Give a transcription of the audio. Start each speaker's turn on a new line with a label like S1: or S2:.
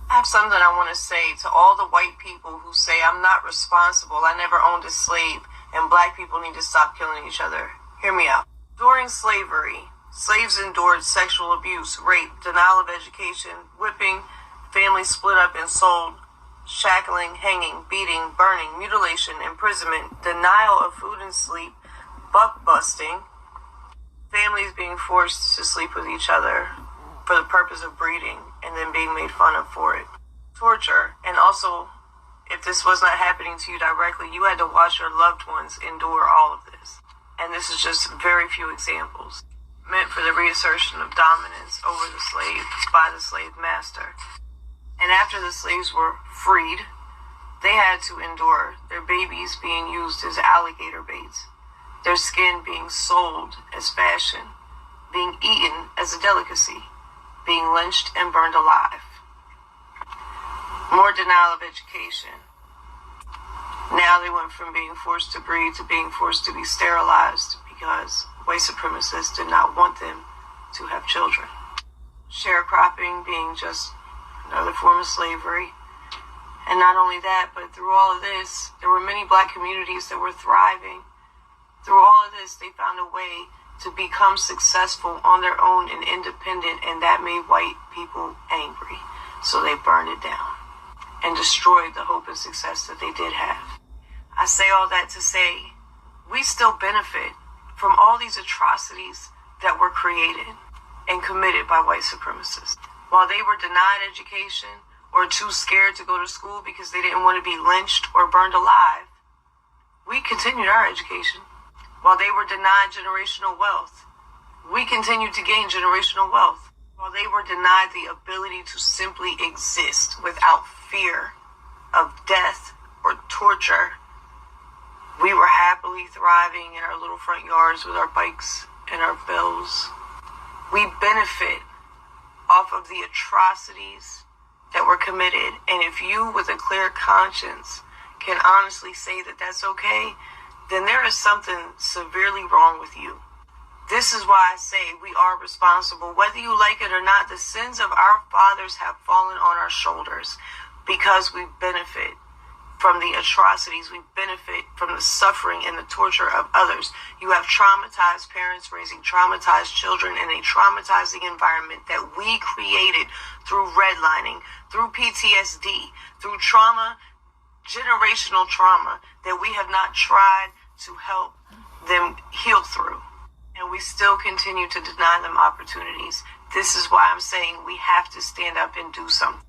S1: I have something I want to say to all the white people who say I'm not responsible, I never owned a slave, and black people need to stop killing each other. Hear me out. During slavery, slaves endured sexual abuse, rape, denial of education, whipping, families split up and sold, shackling, hanging, beating, burning, mutilation, imprisonment, denial of food and sleep, buck busting, families being forced to sleep with each other for the purpose of breeding and then being made fun of for it. Torture, and also, if this was not happening to you directly, you had to watch your loved ones endure all of this. And this is just very few examples, meant for the reassertion of dominance over the slave by the slave master. And after the slaves were freed, they had to endure their babies being used as alligator baits, their skin being sold as fashion, being eaten as a delicacy, being lynched and burned alive. More denial of education. Now they went from being forced to breed to being forced to be sterilized because white supremacists did not want them to have children. Sharecropping being just another form of slavery. And not only that, but through all of this, there were many black communities that were thriving. Through all of this, they found a way to become successful on their own and independent, and that made white people angry. So they burned it down and destroyed the hope and success that they did have. I say all that to say, we still benefit from all these atrocities that were created and committed by white supremacists. While they were denied education or too scared to go to school because they didn't want to be lynched or burned alive, we continued our education. While they were denied generational wealth, we continued to gain generational wealth. While they were denied the ability to simply exist without fear of death or torture, we were happily thriving in our little front yards with our bikes and our bells. We benefit off of the atrocities that were committed. And if you, with a clear conscience, can honestly say that that's okay, then there is something severely wrong with you. This is why I say we are responsible. Whether you like it or not, the sins of our fathers have fallen on our shoulders because we benefit from the atrocities. We benefit from the suffering and the torture of others. You have traumatized parents raising traumatized children in a traumatizing environment that we created through redlining, through PTSD, through trauma, generational trauma that we have not tried to help them heal through. And we still continue to deny them opportunities. This is why I'm saying we have to stand up and do something.